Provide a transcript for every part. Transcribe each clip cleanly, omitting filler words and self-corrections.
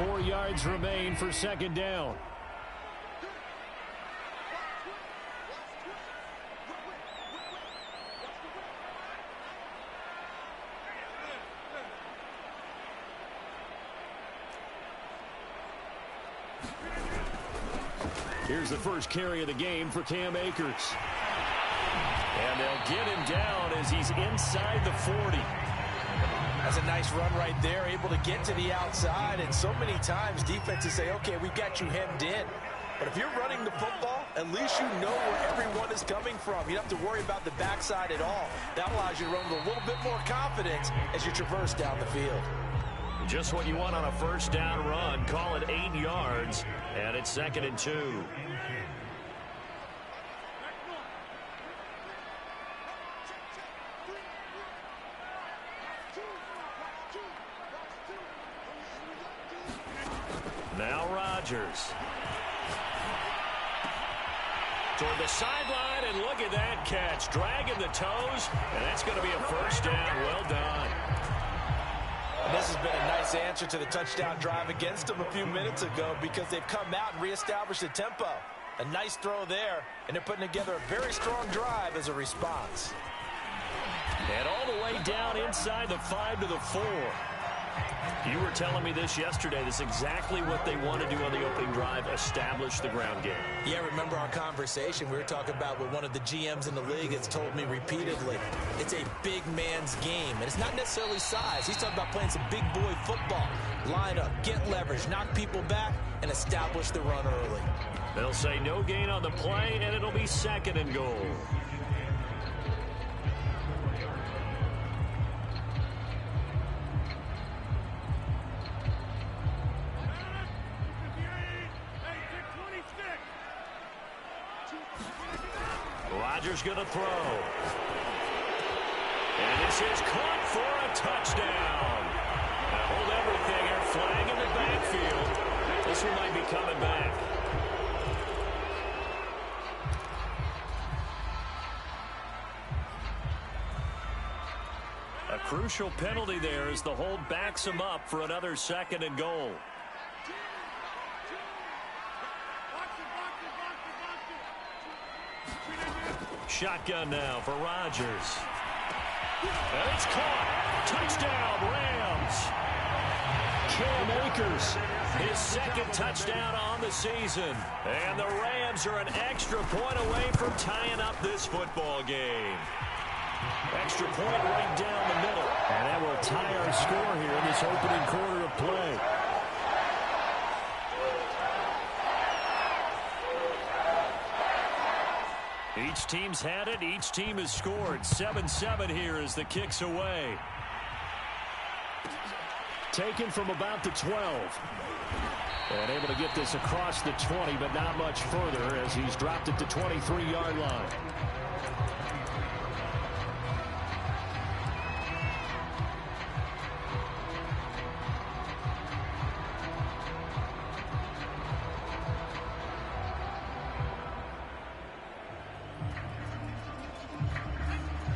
4 yards remain for second down. Here's the first carry of the game for Cam Akers. And they'll get him down as he's inside the 40. That's a nice run right there, able to get to the outside. And so many times defenses say, okay, we've got you hemmed in. But if you're running the football, at least you know where everyone is coming from. You don't have to worry about the backside at all. That allows you to run with a little bit more confidence as you traverse down the field. Just what you want on a first down run. Call it 8 yards, and it's 2nd and 2. Now Rodgers. Toward the sideline, and look at that catch. Dragging the toes, and that's going to be a first down. Well done. And this has been a nice answer to the touchdown drive against them a few minutes ago because they've come out and reestablished the tempo. A nice throw there, and they're putting together a very strong drive as a response. And all the way down inside the 5 to the 4. You were telling me this yesterday. This is exactly what they want to do on the opening drive, establish the ground game. Yeah, remember our conversation. We were talking about what one of the GMs in the league has told me repeatedly. It's a big man's game, and it's not necessarily size. He's talking about playing some big boy football. Line up, get leverage, knock people back, and establish the run early. They'll say no gain on the play, and it'll be 2nd and goal. Rodgers going to throw. And this is caught for a touchdown. Now hold everything here. Flag in the backfield. This one might be coming back. A crucial penalty there as the hold backs him up for another 2nd and goal. Shotgun now for Rodgers. And it's caught. Touchdown, Rams. Cam Akers, his 2nd touchdown on the season. And the Rams are an extra point away from tying up this football game. Extra point right down the middle. And that will tie our score here in this opening quarter of play. Each team's had it. Each team has scored. 7-7 here as the kick's away. Taken from about the 12. And able to get this across the 20, but not much further as he's dropped it to 23-yard line.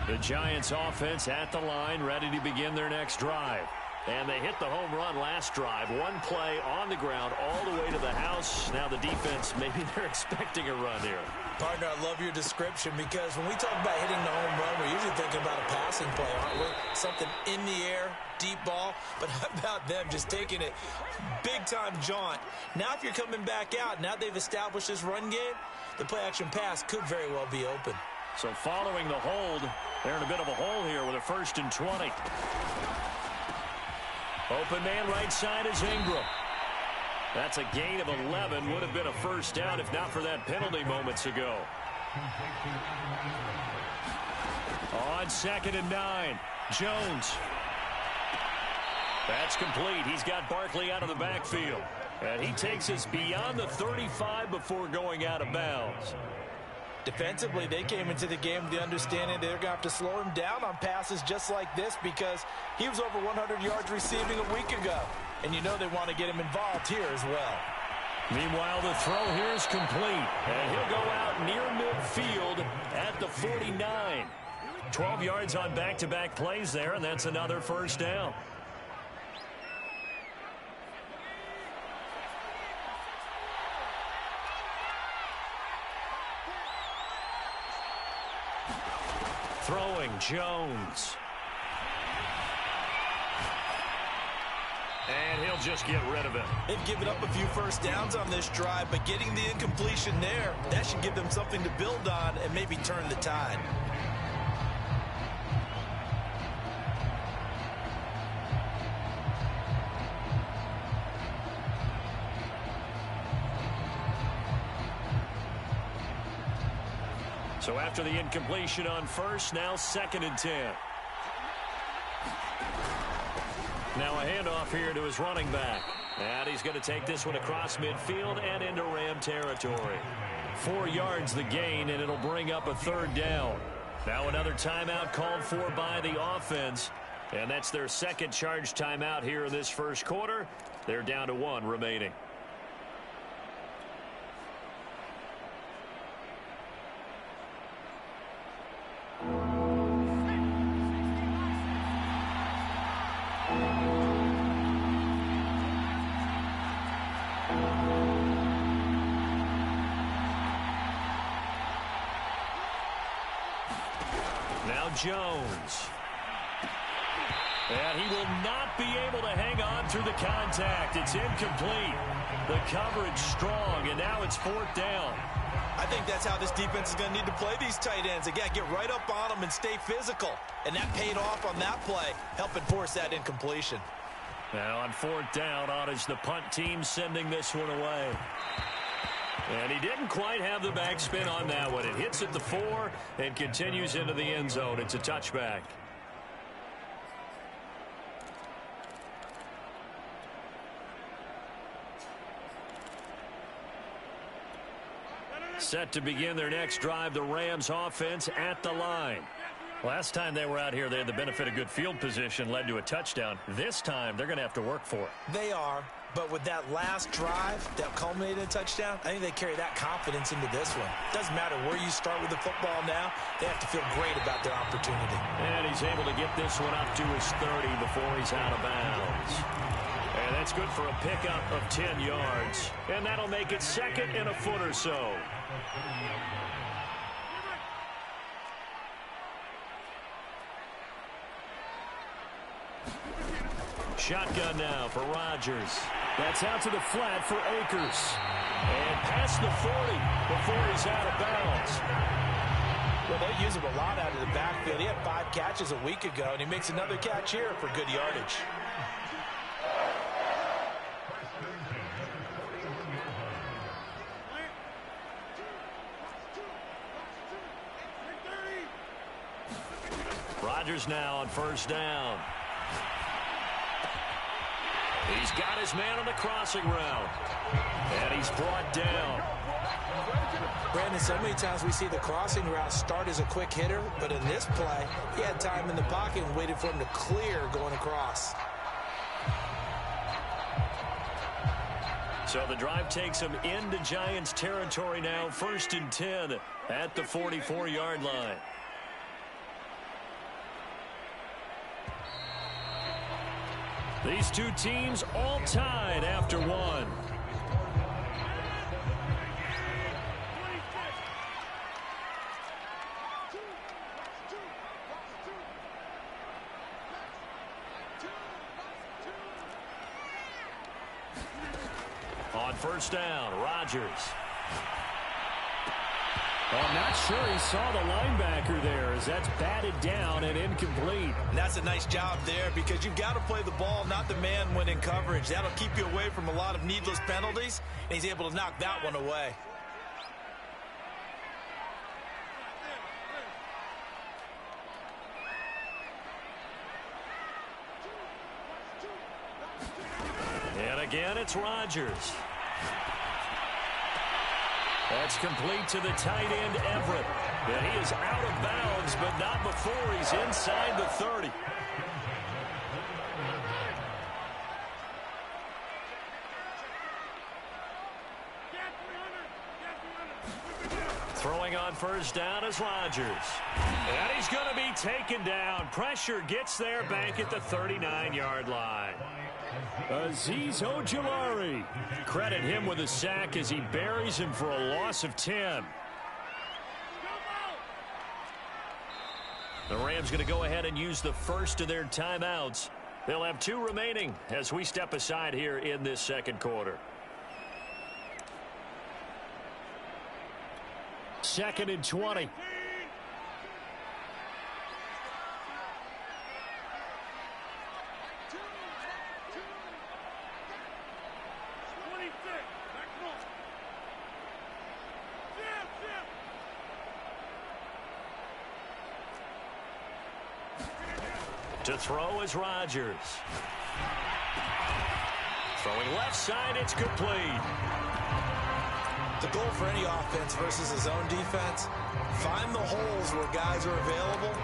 The Giants offense at the line, ready to begin their next drive. And they hit the home run last drive. One play on the ground all the way to the house. Now the defense, maybe they're expecting a run here. Partner, I love your description because when we talk about hitting the home run, we're usually thinking about a passing play, aren't we? Something in the air, deep ball. But how about them just taking it big-time jaunt? Now if you're coming back out, now they've established this run game, the play-action pass could very well be open. So following the hold, they're in a bit of a hole here with a 1st and 20. Open man right side is Ingram. That's a gain of 11. Would have been a first down if not for that penalty moments ago. On 2nd and 9, Jones. That's complete. He's got Barkley out of the backfield. And he takes us beyond the 35 before going out of bounds. Defensively, they came into the game with the understanding they're going to have to slow him down on passes just like this because he was over 100 yards receiving a week ago. And you know they want to get him involved here as well. Meanwhile, the throw here is complete. And he'll go out near midfield at the 49. 12 yards on back-to-back plays there, and that's another first down. Throwing Jones. And he'll just get rid of it. They've given up a few first downs on this drive, but getting the incompletion there, that should give them something to build on and maybe turn the tide. So after the incompletion on first, now 2nd and 10. Now a handoff here to his running back. And he's going to take this one across midfield and into Ram territory. 4 yards the gain, and it'll bring up a 3rd down. Now another timeout called for by the offense. And that's their 2nd charge timeout here in this first quarter. They're down to 1 remaining. Jones. And he will not be able to hang on through the contact. It's incomplete. The coverage strong, and now it's 4th down. I think that's how this defense is going to need to play these tight ends. They got to get right up on them and stay physical. And that paid off on that play, helping force that incompletion. Now on 4th down, on is the punt team sending this one away. And he didn't quite have the backspin on that one. It hits at the 4 and continues into the end zone. It's a touchback. Set to begin their next drive, the Rams offense at the line. Last time they were out here, they had the benefit of good field position, led to a touchdown. This time, they're going to have to work for it. They are, but with that last drive that culminated in a touchdown, I think they carry that confidence into this one. Doesn't matter where you start with the football now, they have to feel great about their opportunity. And he's able to get this one up to his 30 before he's out of bounds. And that's good for a pickup of 10 yards. And that'll make it 2nd and a foot or so. Shotgun now for Rodgers. That's out to the flat for Akers. And past the 40 before he's out of bounds. Well, they use him a lot out of the backfield. He had 5 catches a week ago, and he makes another catch here for good yardage. Rodgers now on 1st down. He's got his man on the crossing route. And he's brought down. Brandon, so many times we see the crossing route start as a quick hitter, but in this play, he had time in the pocket and waited for him to clear going across. So the drive takes him into Giants territory now. 1st and 10 at the 44-yard line. These two teams all tied after 1. On 1st down, Rodgers. I'm not sure he saw the linebacker there as that's batted down and incomplete. And that's a nice job there because you've got to play the ball, not the man when in coverage. That'll keep you away from a lot of needless penalties, and he's able to knock that one away. And again, it's Rodgers. That's complete to the tight end, Everett. And he is out of bounds, but not before he's inside the 30. Throwing on 1st down is Rodgers. And he's going to be taken down. Pressure gets there, bank at the 39-yard line. Azeez Ojulari. Credit him with a sack as he buries him for a loss of 10. The Rams going to go ahead and use the first of their timeouts. They'll have 2 remaining as we step aside here in this second quarter. 2nd and 20. To throw is Rodgers. Throwing left side, it's complete. The goal for any offense versus his own defense, find the holes where guys are available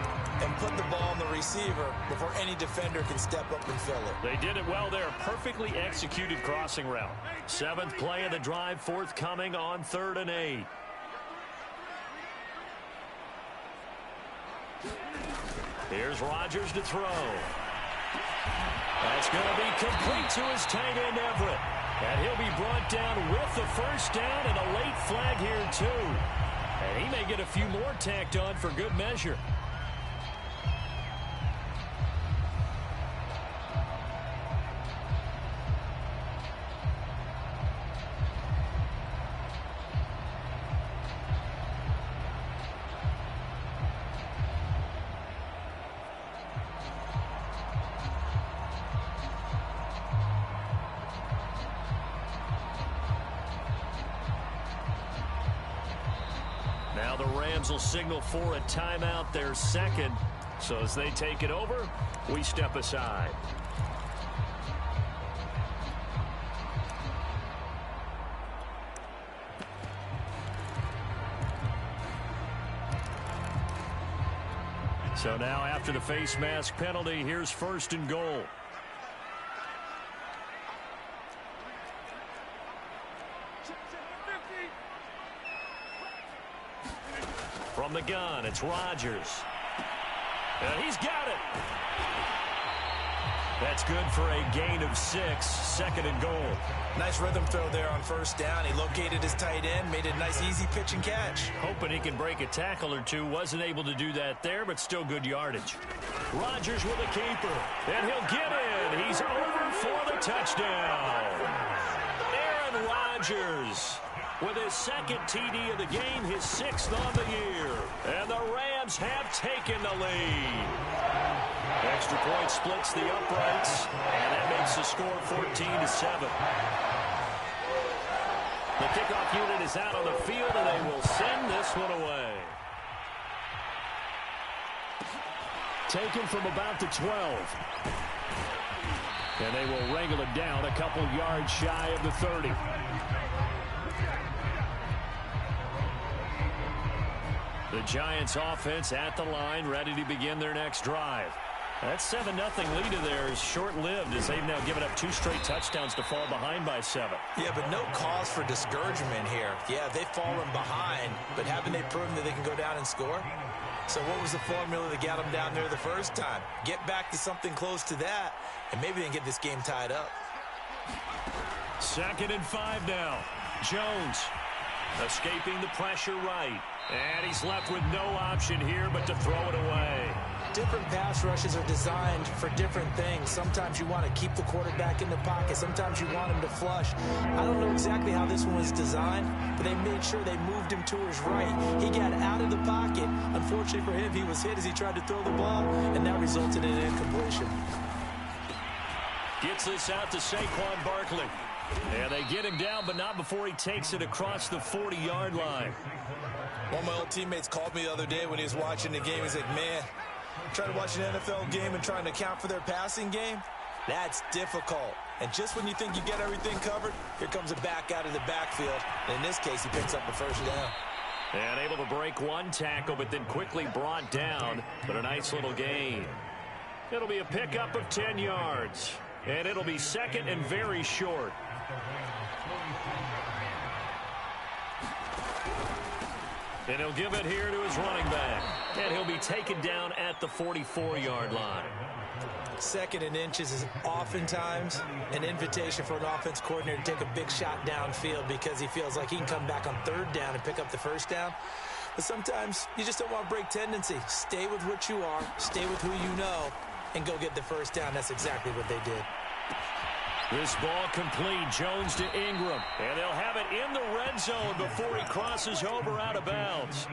and put the ball on the receiver before any defender can step up and fill it. They did it well there. Perfectly executed crossing route. 7th play of the drive, forthcoming on 3rd and 8. Here's Rodgers to throw. That's going to be complete to his tight end, Everett. And he'll be brought down with the first down and a late flag here, too. And he may get a few more tacked on for good measure. Now the Rams will signal for a timeout, their second. So as they take it over, we step aside. So now after the face mask penalty, here's 1st and goal. From the gun, it's Rodgers. And he's got it. That's good for a gain of 6, 2nd and goal. Nice rhythm throw there on 1st down. He located his tight end, made it a nice easy pitch and catch. Hoping he can break a tackle or two. Wasn't able to do that there, but still good yardage. Rodgers with a keeper. And he'll get in. He's over for the touchdown. Aaron Rodgers with his 2nd TD of the game, his 6th on the year. And the Rams have taken the lead. Extra point splits the uprights, and that makes the score 14-7. The kickoff unit is out on the field, and they will send this one away. Taken from about the 12. And they will wrangle it down a couple yards shy of the 30. The Giants offense at the line, ready to begin their next drive. That 7-0 lead of theirs short-lived as they've now given up 2 straight touchdowns to fall behind by 7. Yeah, but no cause for discouragement here. Yeah, they've fallen behind, but haven't they proven that they can go down and score? So what was the formula that got them down there the first time? Get back to something close to that, and maybe they can get this game tied up. 2nd and 5 now. Jones escaping the pressure right. And he's left with no option here but to throw it away. Different pass rushes are designed for different things. Sometimes you want to keep the quarterback in the pocket. Sometimes you want him to flush. I don't know exactly how this one was designed, but they made sure they moved him to his right. He got out of the pocket. Unfortunately for him, he was hit as he tried to throw the ball, and that resulted in an incompletion. Gets this out to Saquon Barkley. And they get him down, but not before he takes it across the 40-yard line. One of my old teammates called me the other day when he was watching the game. He's like, man, trying to watch an NFL game and trying to account for their passing game, that's difficult. And just when you think you get everything covered, here comes a back out of the backfield. And in this case, he picks up a 1st down. And able to break 1 tackle, but then quickly brought down. But a nice little gain. It'll be a pickup of 10 yards. And it'll be 2nd and very short. And he'll give it here to his running back. And he'll be taken down at the 44-yard line. 2nd and inches is oftentimes an invitation for an offense coordinator to take a big shot downfield because he feels like he can come back on 3rd down and pick up the 1st down. But sometimes you just don't want to break tendency. Stay with what you are, stay with who you know, and go get the first down. That's exactly what they did. This ball complete. Jones to Ingram. And they'll have it in the red zone before he crosses over out of bounds.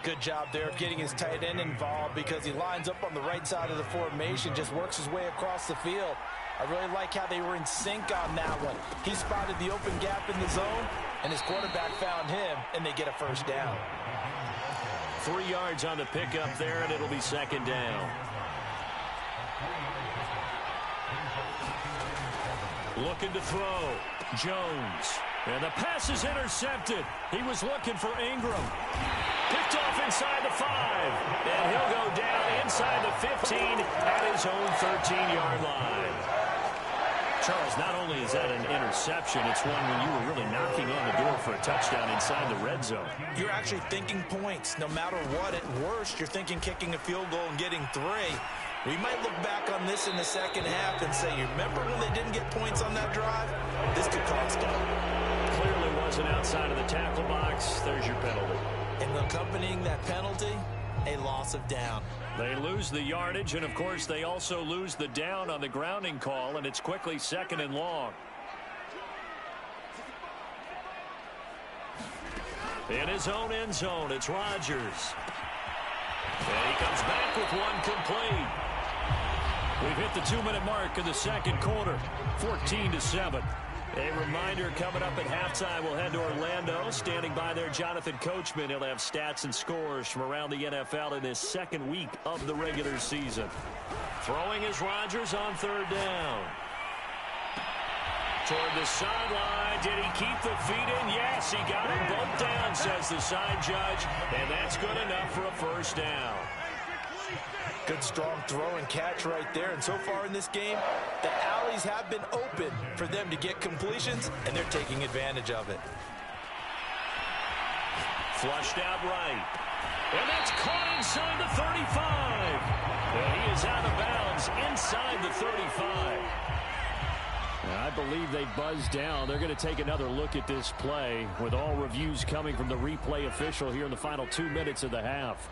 Good job there of getting his tight end involved because he lines up on the right side of the formation, just works his way across the field. I really like how they were in sync on that one. He spotted the open gap in the zone, and his quarterback found him, and they get a first down. 3 yards on the pickup there, and it'll be second down. Looking to throw. Jones. And the pass is intercepted. He was looking for Ingram. Picked off inside the 5. And he'll go down inside the 15 at his own 13-yard line. Charles, not only is that an interception, it's one when you were really knocking on the door for a touchdown inside the red zone. You're actually thinking points. No matter what, at worst, you're thinking kicking a field goal and getting 3. We might look back on this in the second half and say, you remember when they didn't get points on that drive? This could cost them. Clearly wasn't outside of the tackle box. There's your penalty. And accompanying that penalty, a loss of down. They lose the yardage, and of course they also lose the down on the grounding call, and it's quickly second and long. In his own end zone, it's Rodgers. And he comes back with one complete. We've hit the 2-minute mark in the second quarter, 14-7. A reminder, coming up at halftime, we'll head to Orlando. Standing by there, Jonathan Coachman. He'll have stats and scores from around the NFL in his second week of the regular season. Throwing is Rodgers on third down. Toward the sideline. Did he keep the feet in? Yes, he got them both down, says the side judge. And that's good enough for a first down. Good strong throw and catch right there. And so far in this game, the alleys have been open for them to get completions, and they're taking advantage of it. Flushed out right. And that's caught inside the 35. And he is out of bounds inside the 35. I believe they buzzed down. They're going to take another look at this play with all reviews coming from the replay official here in the final 2 minutes of the half.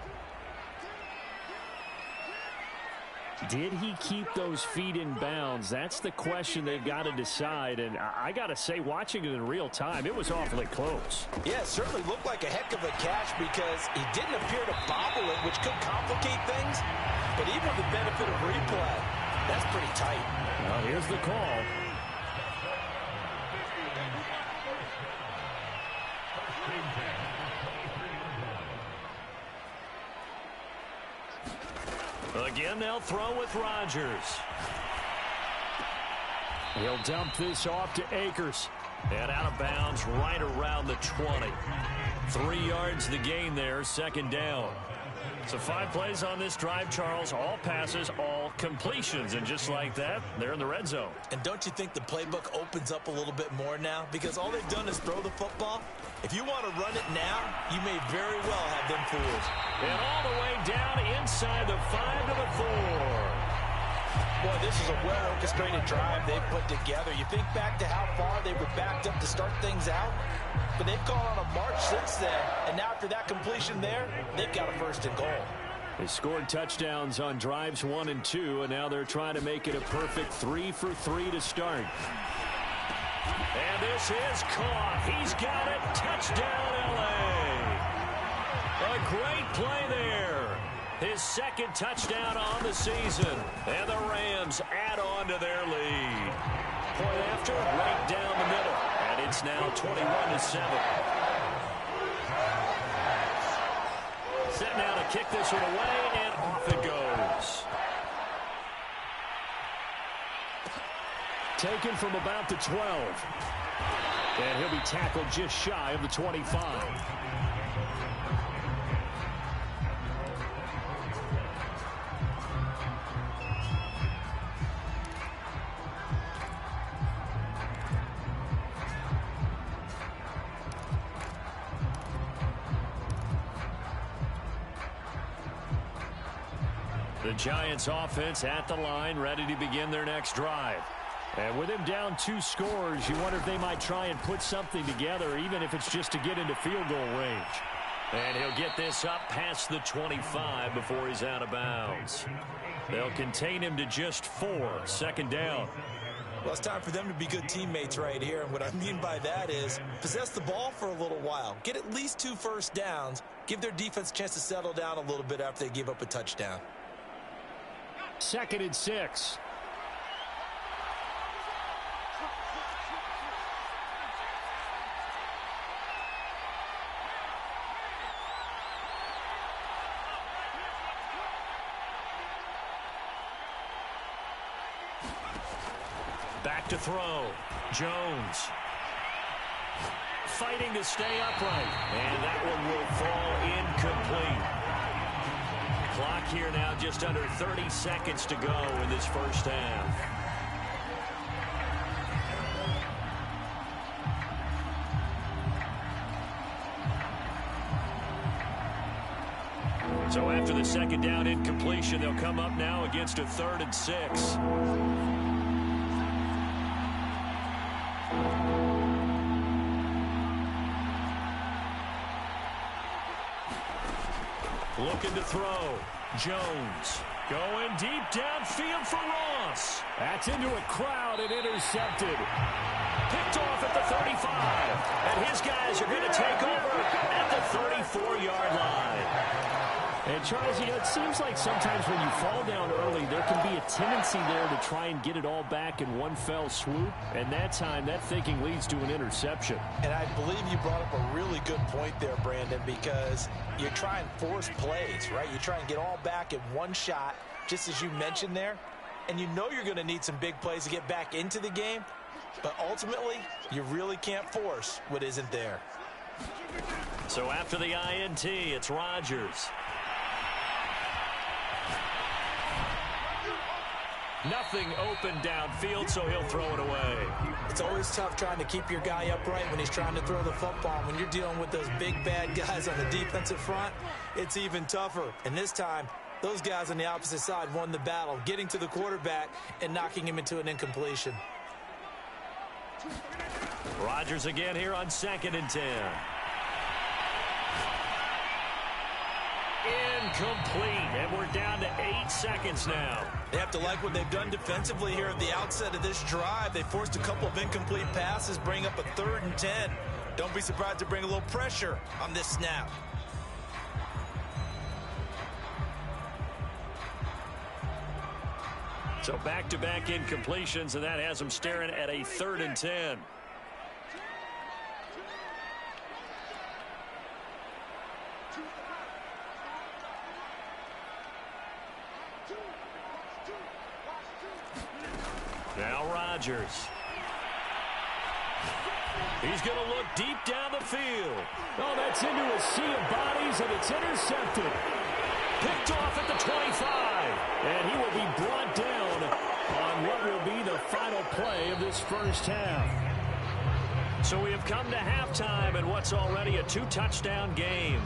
Did he keep those feet in bounds? That's the question they've got to decide. And I got to say, watching it in real time, it was awfully close. Yeah, it certainly looked like a heck of a catch because he didn't appear to bobble it, which could complicate things. But even with the benefit of replay, that's pretty tight. Well, here's the call. Again, they'll throw with Rodgers. He'll dump this off to Akers. And out of bounds right around the 20. 3 yards the gain there, second down. So 5 plays on this drive, Charles. All passes, all completions. And just like that, they're in the red zone. And don't you think the playbook opens up a little bit more now? Because all they've done is throw the football. If you want to run it now, you may very well have them fooled. And all the way down inside the 5 to the 4. Boy, this is a well-orchestrated drive they've put together. You think back to how far they were backed up to start things out, but they've gone on a march since then. And now after that completion there, they've got a first and goal. They scored touchdowns on drives 1 and 2, and now they're trying to make it a perfect 3 for 3 to start. And this is caught. He's got it. Touchdown, L.A. A great play there. His second touchdown on the season. And the Rams add on to their lead. Point after, right down the middle. And it's now 21-7. Set now to kick this one away, and off it goes. Taken from about the 12. And he'll be tackled just shy of the 25. The Giants offense at the line, ready to begin their next drive. And with him down 2 scores, you wonder if they might try and put something together, even if it's just to get into field goal range. And he'll get this up past the 25 before he's out of bounds. They'll contain him to just 4. Second down. Well, it's time for them to be good teammates right here. And what I mean by that is possess the ball for a little while. Get at least 2 first downs. Give their defense a chance to settle down a little bit after they give up a touchdown. 2nd and 6. Back to throw. Jones. Fighting to stay upright. And that one will fall incomplete. Clock here now just under 30 seconds to go in this first half. So after the second down incompletion, they'll come up now against a 3rd and 6. Looking to throw. Jones going deep downfield for Ross. That's into a crowd and intercepted. Picked off at the 35. And his guys are going to take over at the 34-yard line. And, Charles, you know, it seems like sometimes when you fall down early, there can be a tendency there to try and get it all back in one fell swoop. And that time, that thinking leads to an interception. And I believe you brought up a really good point there, Brandon, because you try and force plays, right? You try and get all back in one shot, just as you mentioned there. And you know you're going to need some big plays to get back into the game. But ultimately, you really can't force what isn't there. So after the INT, it's Rodgers. Nothing open downfield, so he'll throw it away. It's always tough trying to keep your guy upright when he's trying to throw the football. When you're dealing with those big, bad guys on the defensive front, it's even tougher. And this time, those guys on the opposite side won the battle, getting to the quarterback and knocking him into an incompletion. Rodgers again here on 2nd and 10. Incomplete, and we're down to 8 seconds now. They have to like what they've done defensively here at the outset of this drive. They forced a couple of incomplete passes, bring up a 3rd and 10. Don't be surprised to bring a little pressure on this snap. So back-to-back incompletions, and that has them staring at a 3rd and 10. Now Rodgers. He's going to look deep down the field. Oh, that's into a sea of bodies, and it's intercepted. Picked off at the 25. And he will be brought down on what will be the final play of this first half. So we have come to halftime in what's already a 2-touchdown game.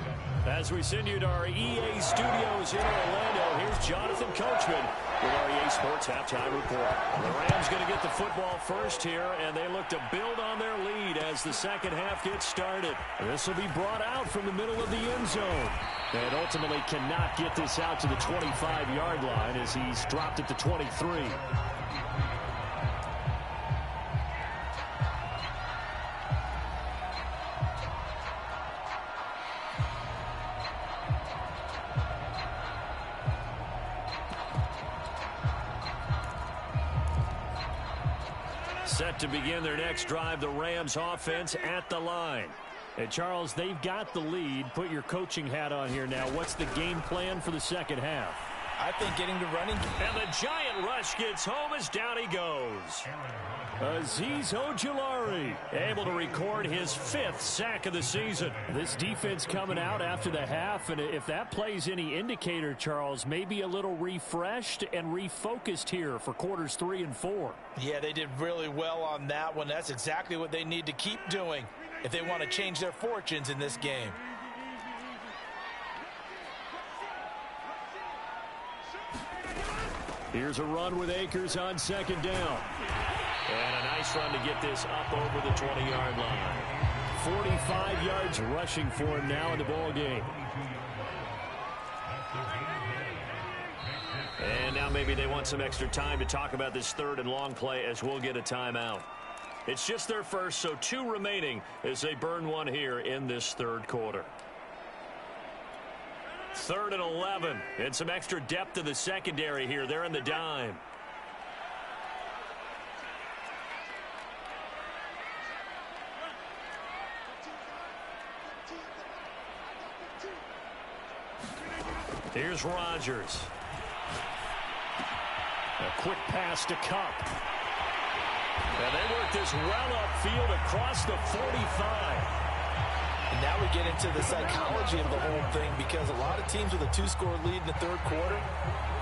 As we send you to our EA studios in Orlando, here's Jonathan Coachman with our EA Sports Halftime Report. The Rams going to get the football first here, and they look to build on their lead as the second half gets started. This will be brought out from the middle of the end zone. And ultimately cannot get this out to the 25-yard line as he's dropped it to 23. Set to begin their next drive, the Rams offense at the line. And Charles, they've got the lead. Put your coaching hat on here now. What's the game plan for the second half? I think getting the running. And the giant rush gets home as down he goes. Azeez Ojulari able to record his 5th sack of the season. This defense coming out after the half, and if that plays any indicator, Charles, maybe a little refreshed and refocused here for quarters 3 and 4. Yeah, they did really well on that one. That's exactly what they need to keep doing if they want to change their fortunes in this game. Here's a run with Akers on 2nd down. And a nice run to get this up over the 20-yard line. 45 yards rushing for him now in the ball game. And now maybe they want some extra time to talk about this third and long play as we'll get a timeout. It's just their first, so 2 remaining as they burn one here in this third quarter. 3rd and 11, and some extra depth in the secondary here. They're in the dime. Here's Rodgers. A quick pass to Cup. And they work this well upfield across the 45. And now we get into the psychology of the whole thing, because a lot of teams with a 2-score lead in the third quarter,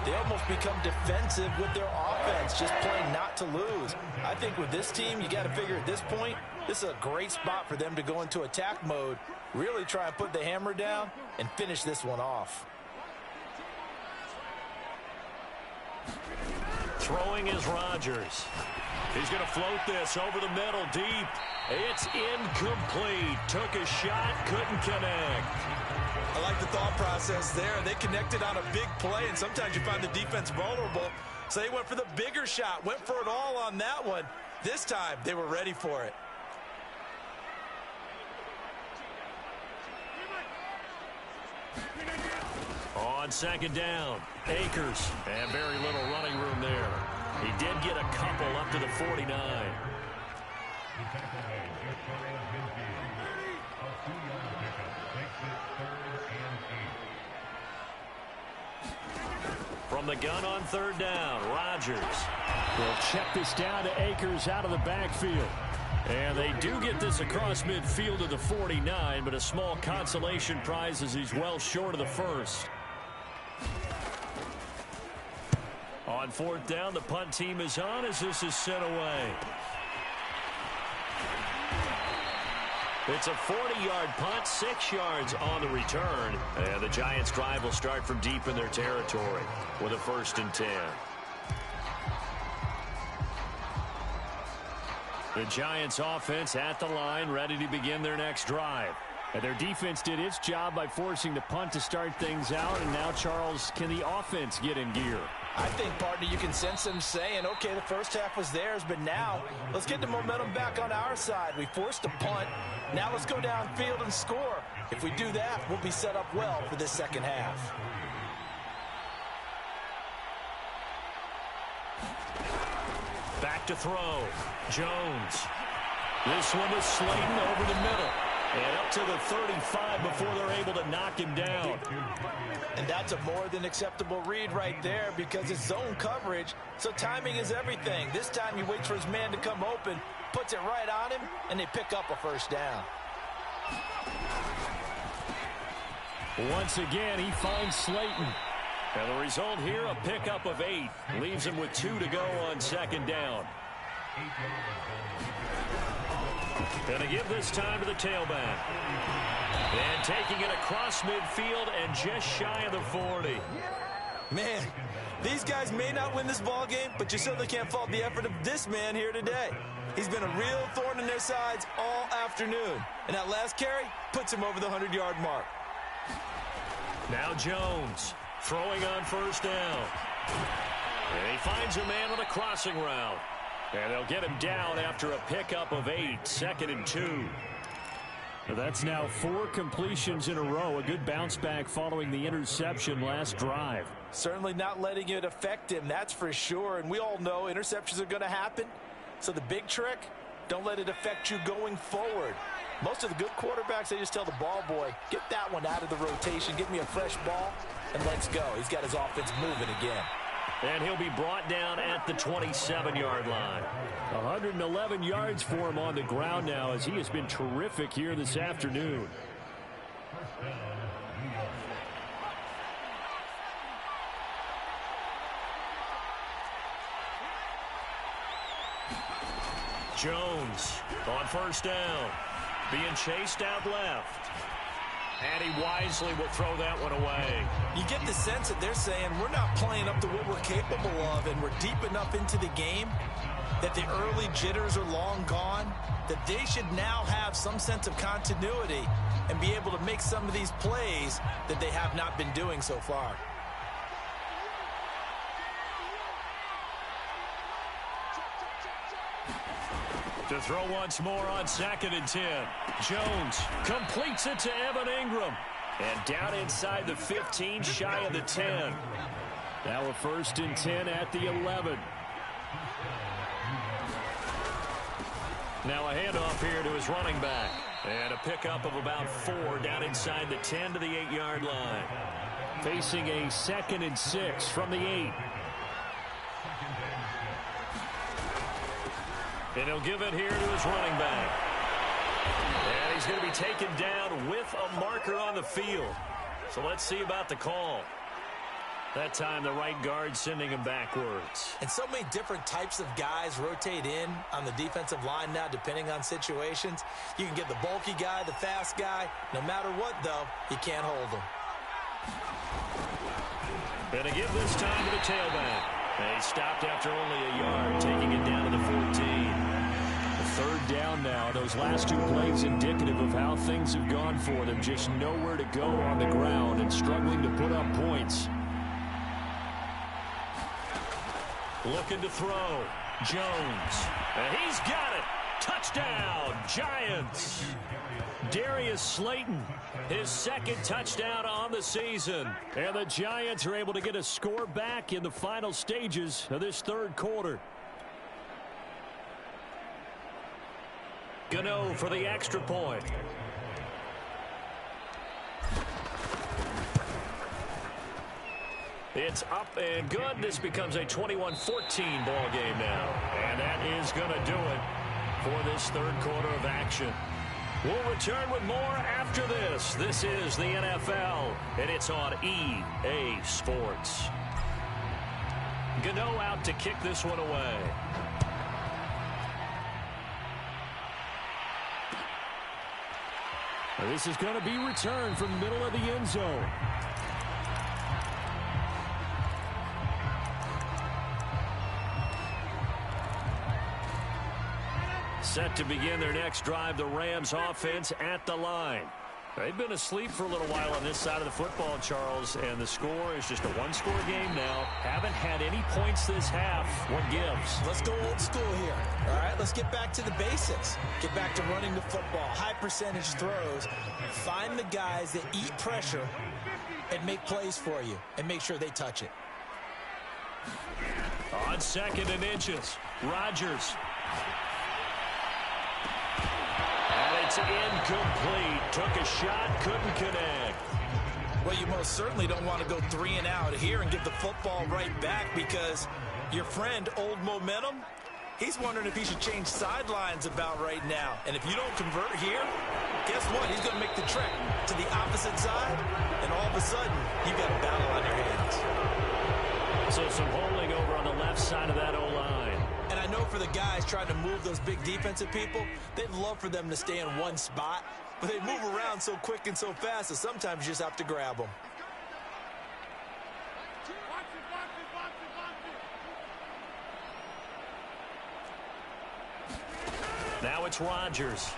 they almost become defensive with their offense, just playing not to lose. I think with this team, you got to figure at this point, this is a great spot for them to go into attack mode, really try and put the hammer down and finish this one off. Throwing is Rodgers. He's going to float this over the middle deep. It's incomplete. Took a shot, couldn't connect. I like the thought process there. They connected on a big play, and sometimes you find the defense vulnerable. So they went for the bigger shot, went for it all on that one. This time, they were ready for it. On 2nd down, Akers, and very little running room there. He did get a couple up to the 49. From the gun on 3rd down, Rodgers. They'll check this down to Akers out of the backfield. And they do get this across midfield to the 49, but a small consolation prize as he's well short of the first. On 4th down, the punt team is on as this is sent away. It's a 40-yard punt, 6 yards on the return. And the Giants' drive will start from deep in their territory with a 1st and 10. The Giants' offense at the line, ready to begin their next drive. And their defense did its job by forcing the punt to start things out. And now, Charles, can the offense get in gear? I think, partner, you can sense them saying, okay, the first half was theirs, but now let's get the momentum back on our side. We forced a punt. Now let's go downfield and score. If we do that, we'll be set up well for this second half. Back to throw. Jones. This one is Slayton over the middle. And up to the 35 before they're able to knock him down. And that's a more than acceptable read right there, because it's zone coverage, so timing is everything. This time he waits for his man to come open, puts it right on him, and they pick up a 1st down. Once again, he finds Slayton. And the result here, a pickup of 8. Leaves him with 2 to go on 2nd down. Going to give this time to the tailback. And taking it across midfield and just shy of the 40. Man, these guys may not win this ball game, but you certainly can't fault the effort of this man here today. He's been a real thorn in their sides all afternoon. And that last carry puts him over the 100-yard mark. Now Jones throwing on 1st down. And he finds a man on a crossing route. And they'll get him down after a pickup of 8, 2nd and 2. That's now 4 completions in a row. A good bounce back following the interception last drive. Certainly not letting it affect him, that's for sure. And we all know interceptions are going to happen. So the big trick, don't let it affect you going forward. Most of the good quarterbacks, they just tell the ball boy, get that one out of the rotation, give me a fresh ball, and let's go. He's got his offense moving again. And he'll be brought down at the 27-yard line. 111 yards for him on the ground now, as he has been terrific here this afternoon. Jones on 1st down. Being chased out left. And he wisely will throw that one away. You get the sense that they're saying we're not playing up to what we're capable of, and we're deep enough into the game that the early jitters are long gone, that they should now have some sense of continuity and be able to make some of these plays that they have not been doing so far. To throw once more on 2nd and 10. Jones completes it to Evan Ingram. And down inside the 15, shy of the 10. Now a 1st and 10 at the 11. Now a handoff here to his running back. And a pickup of about 4 down inside the 10 to the 8-yard line. Facing a 2nd and 6 from the 8. And he'll give it here to his running back. And he's going to be taken down with a marker on the field. So let's see about the call. That time the right guard sending him backwards. And so many different types of guys rotate in on the defensive line now depending on situations. You can get the bulky guy, the fast guy. No matter what, though, you can't hold them. And to give this time to the tailback. He stopped after only a yard, taking it down to the 14. 3rd down now. Those last 2 plays indicative of how things have gone for them. Just nowhere to go on the ground and struggling to put up points. Looking to throw. Jones. And he's got it. Touchdown, Giants. Darius Slayton, his 2nd touchdown on the season. And the Giants are able to get a score back in the final stages of this 3rd quarter. Gano for the extra point. It's up and good. This becomes a 21-14 ball game now. And that is going to do it for this 3rd quarter of action. We'll return with more after this. This is the NFL, and it's on EA Sports. Gano out to kick this one away. This is going to be returned from the middle of the end zone. Set to begin their next drive, the Rams offense at the line. They've been asleep for a little while on this side of the football, Charles, and the score is just a 1-score game now. Haven't had any points this half. What gives? Let's go old school here. All right, let's get back to the basics. Get back to running the football, high percentage throws. Find the guys that eat pressure and make plays for you and make sure they touch it. On 2nd and inches, Rodgers. It's incomplete. Took a shot, couldn't connect. Well, you most certainly don't want to go 3 and out here and give the football right back because your friend, Old Momentum, he's wondering if he should change sidelines about right now. And if you don't convert here, guess what? He's going to make the trek to the opposite side, and all of a sudden, you've got a battle on your hands. So some holding over on the left side of that O-line. And I know for the guys trying to move those big defensive people, they'd love for them to stay in one spot, but they move around so quick and so fast that sometimes you just have to grab them. Now it's Rodgers.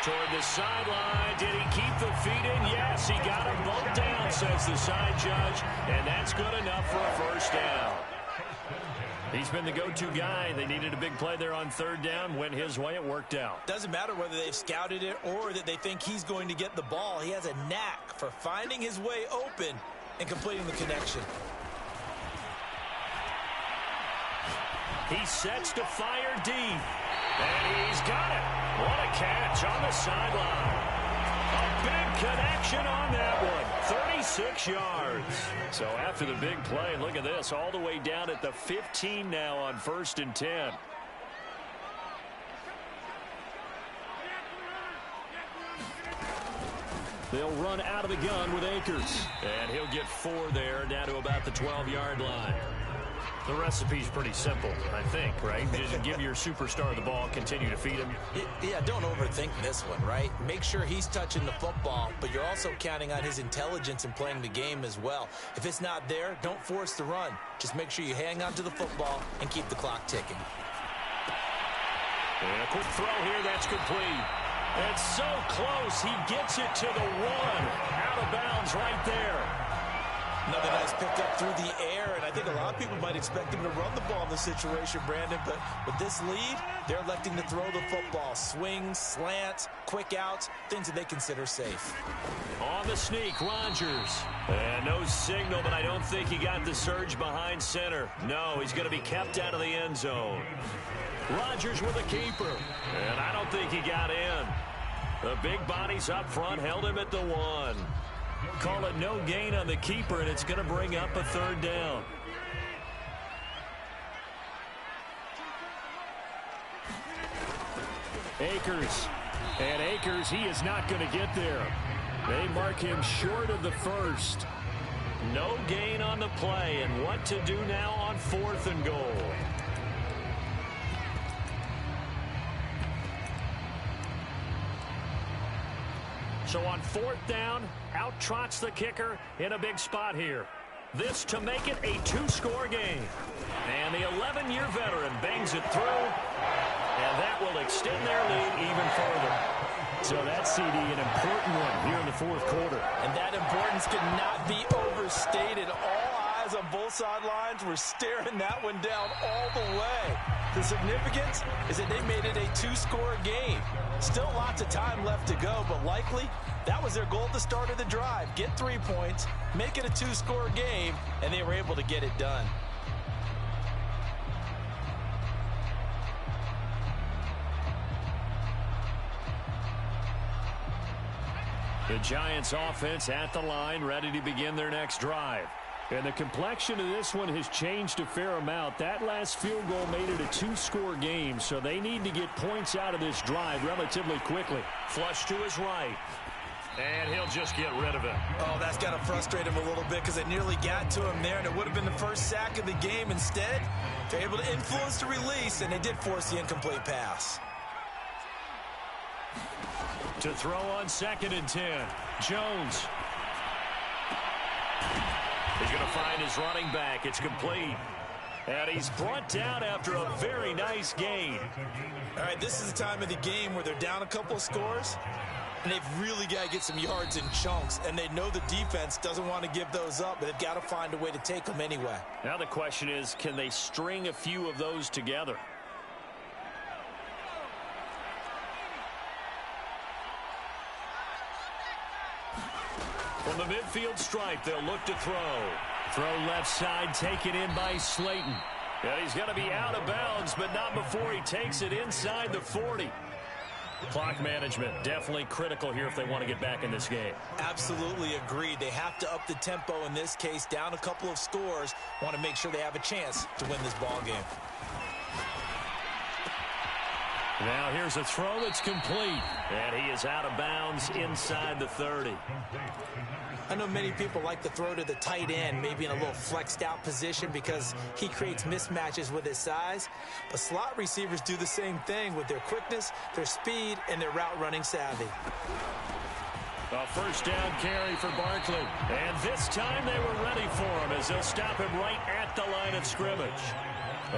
Toward the sideline. Did he keep the feet in? Yes, he got them both down, says the side judge. And that's good enough for a 1st down. He's been the go-to guy. They needed a big play there on 3rd down. Went his way. It worked out. Doesn't matter whether they've scouted it or that they think he's going to get the ball. He has a knack for finding his way open and completing the connection. He sets to fire deep. And he's got it. What a catch on the sideline. A big connection on that one. 36 yards. So after the big play, look at this. All the way down at the 15 now on 1st and 10. They'll run out of the gun with Akers. And he'll get 4 there, down to about the 12-yard line. The recipe's pretty simple, I think, right? Just give your superstar the ball, continue to feed him. Yeah, don't overthink this one, right? Make sure he's touching the football, but you're also counting on his intelligence in playing the game as well. If it's not there, don't force the run. Just make sure you hang on to the football and keep the clock ticking. And a quick throw here, that's complete. It's so close, he gets it to the one. Out of bounds right there. Another nice pickup through the air, and I think a lot of people might expect him to run the ball in this situation, Brandon, but with this lead, they're electing to throw the football. Swings, slants, quick outs, things that they consider safe. On the sneak, Rodgers. And no signal, but I don't think he got the surge behind center. No, he's going to be kept out of the end zone. Rodgers with a keeper, and I don't think he got in. The big bodies up front held him at the one. Call it no gain on the keeper, and it's going to bring up a third down. Akers. And Akers, he is not going to get there. They mark him short of the first. No gain on the play, and what to do now on 4th and goal. So on 4th down, out trots the kicker in a big spot here. This to make it a 2-score game. And the 11-year veteran bangs it through, and that will extend their lead even further. So that CD, an important one here in the 4th quarter. And that importance cannot be overstated. All eyes on both sidelines were staring that one down all the way. The significance is that they made it a 2-score game. Still lots of time left to go, but likely that was their goal at the start of the drive. Get 3 points, make it a 2-score game, and they were able to get it done. The Giants offense at the line, ready to begin their next drive. And the complexion of this one has changed a fair amount. That last field goal made it a 2-score game, so they need to get points out of this drive relatively quickly. Flush to his right. And he'll just get rid of it. Oh, that's got to frustrate him a little bit because they nearly got to him there, and it would have been the first sack of the game. Instead, they're able to influence the release, and they did force the incomplete pass. To throw on 2nd and 10, Jones. He's going to find his running back. It's complete. And he's brought down after a very nice gain. All right, this is the time of the game where they're down a couple of scores, and they've really got to get some yards in chunks, and they know the defense doesn't want to give those up, but they've got to find a way to take them anyway. Now the question is, can they string a few of those together? From the midfield stripe, they'll look to throw. Throw left side, taken in by Slayton. And he's going to be out of bounds, but not before he takes it inside the 40. Clock management, definitely critical here if they want to get back in this game. Absolutely agreed. They have to up the tempo in this case, down a couple of scores. Want to make sure they have a chance to win this ball game. Now here's a throw that's complete. And he is out of bounds inside the 30. I know many people like to throw to the tight end, maybe in a little flexed out position because he creates mismatches with his size. But slot receivers do the same thing with their quickness, their speed, and their route running savvy. A first down carry for Barkley. And this time they were ready for him as they'll stop him right at the line of scrimmage.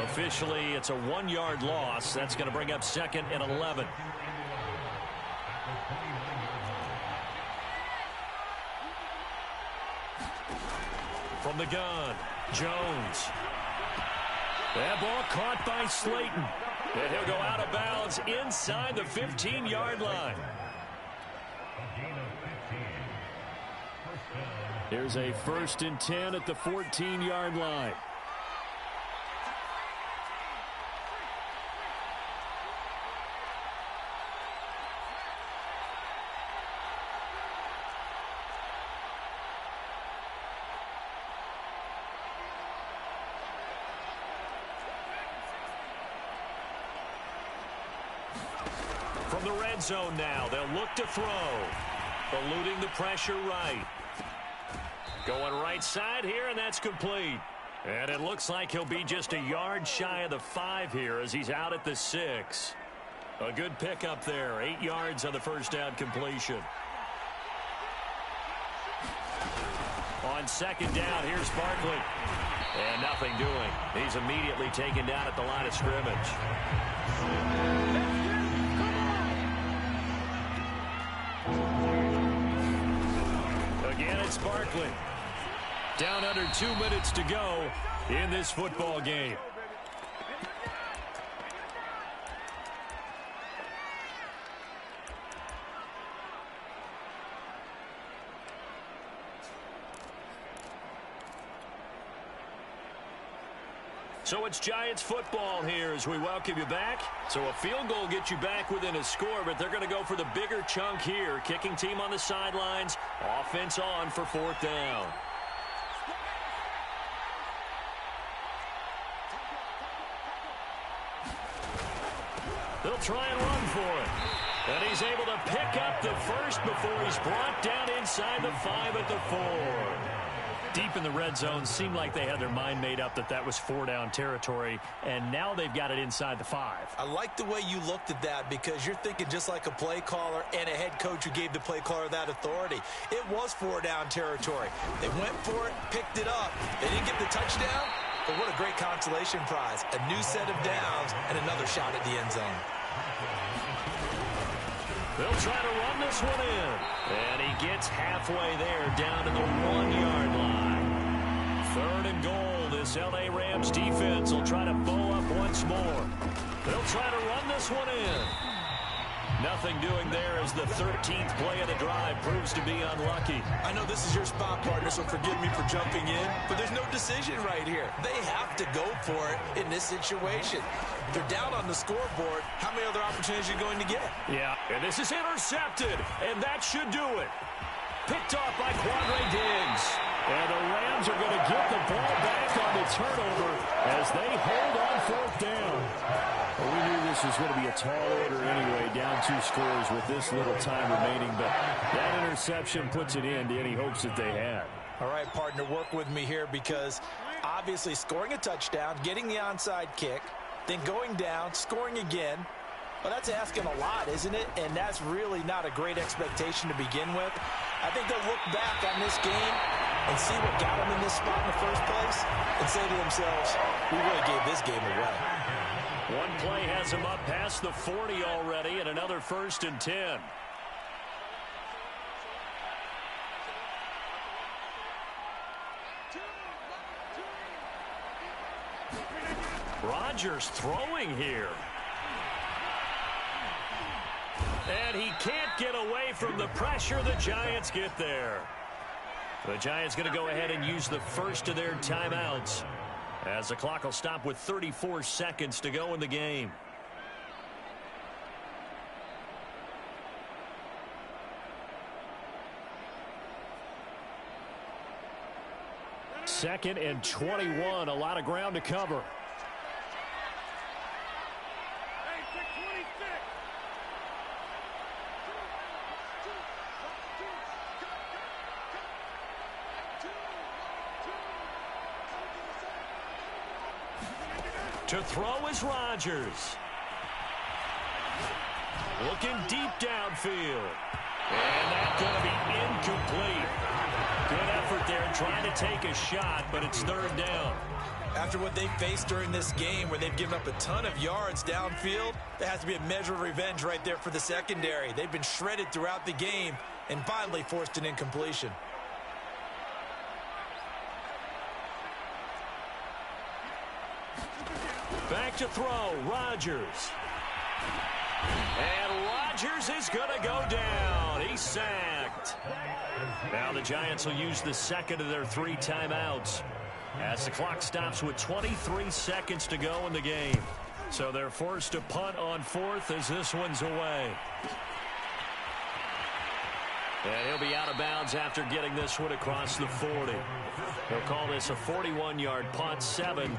Officially, it's a 1-yard loss. That's going to bring up 2nd and 11. From the gun, Jones. That ball caught by Slayton. And he'll go out of bounds inside the 15-yard line. There's a 1st and 10 at the 14-yard line. From the red zone now, they'll look to throw. Eluding the pressure right. Going right side here, and that's complete. And it looks like he'll be just a yard shy of the 5 here as he's out at the 6. A good pickup there. 8 yards on the first down completion. On second down, here's Barkley. And nothing doing. He's immediately taken down at the line of scrimmage. Again, it's Barkley. Down under 2 minutes to go in this football game. So it's Giants football here as we welcome you back. So a field goal gets you back within a score, but they're going to go for the bigger chunk here. Kicking team on the sidelines. Offense on for 4th down. They'll try and run for it. And he's able to pick up the first before he's brought down inside the 5 at the 4. Deep in the red zone, seemed like they had their mind made up that that was 4-down territory, and now they've got it inside the 5. I like the way you looked at that because you're thinking just like a play caller and a head coach who gave the play caller that authority. It was 4-down territory. They went for it, picked it up. They didn't get the touchdown, but what a great consolation prize. A new set of downs and another shot at the end zone. They'll try to run this one in. And he gets halfway there down to the 1-yard line. 3rd and goal. This L.A. Rams defense will try to bow up once more. They'll try to run this one in. Nothing doing there as the 13th play of the drive proves to be unlucky. I know this is your spot, partner, so forgive me for jumping in, but there's no decision right here. They have to go for it in this situation. If they're down on the scoreboard, how many other opportunities are you going to get? Yeah, and this is intercepted, and that should do it. Picked off by Quandre Diggs. And the Rams are going to get the ball back on the turnover as they hold on 4th down. Well, we knew this was going to be a tall order anyway, down 2 scores with this little time remaining, but that interception puts it in to any hopes that they had. All right, partner, work with me here because obviously scoring a touchdown, getting the onside kick, then going down, scoring again. Well, that's asking a lot, isn't it? And that's really not a great expectation to begin with. I think they'll look back on this game and see what got them in this spot in the first place and say to themselves, we really gave this game away. One play has him up past the 40 already, and another 1st and 10. Rodgers throwing here. And he can't get away from the pressure. The Giants get there. The Giants going to go ahead and use the first of their timeouts as the clock will stop with 34 seconds to go in the game. Second and 21, a lot of ground to cover. To throw is Rodgers. Looking deep downfield. And that's going to be incomplete. Good effort there trying to take a shot, but it's 3rd down. After what they faced during this game where they've given up a ton of yards downfield, there has to be a measure of revenge right there for the secondary. They've been shredded throughout the game and finally forced an incompletion. Back to throw, Rodgers. And Rodgers is going to go down. He's sacked. Now the Giants will use the second of their 3 timeouts as the clock stops with 23 seconds to go in the game. So they're forced to punt on 4th as this one's away. And he'll be out of bounds after getting this one across the 40. They'll call this a 41-yard punt, 7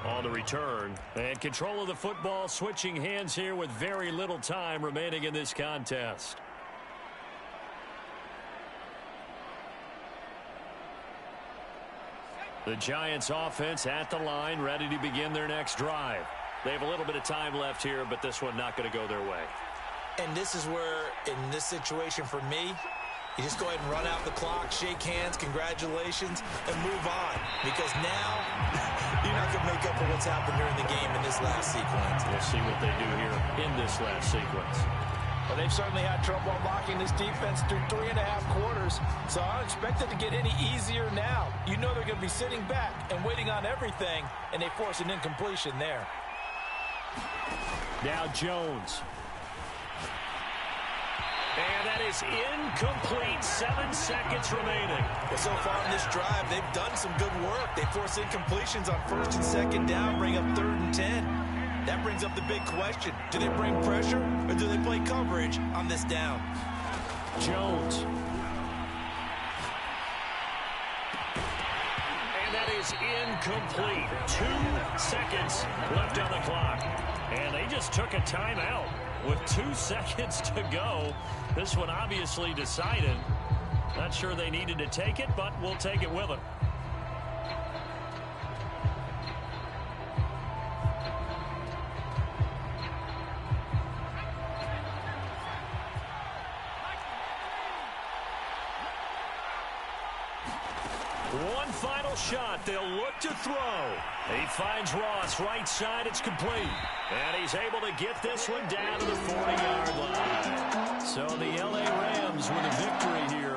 on the return. And control of the football switching hands here with very little time remaining in this contest. The Giants offense at the line, ready to begin their next drive. They have a little bit of time left here, but this one not going to go their way. And this is where, in this situation for me, you just go ahead and run out the clock, shake hands, congratulations, and move on. Because now, you're not going to make up for what's happened during the game in this last sequence. We'll see what they do here in this last sequence. Well, they've certainly had trouble unlocking this defense through 3.5 quarters, so I don't expect it to get any easier now. You know they're going to be sitting back and waiting on everything, and they force an incompletion there. Now Jones. And that is incomplete. 7 seconds remaining. Well, so far in this drive, they've done some good work. They force incompletions on 1st and 2nd down, bring up 3rd and 10. That brings up the big question. Do they bring pressure or do they play coverage on this down? Jones. And that is incomplete. 2 seconds left on the clock. And they just took a timeout with 2 seconds to go. This one obviously decided. Not sure they needed to take it, but we'll take it with them. One final shot. They'll look to throw. He finds Ross right side. It's complete. And he's able to get this one down to the 40-yard line. So the L.A. Rams with a victory here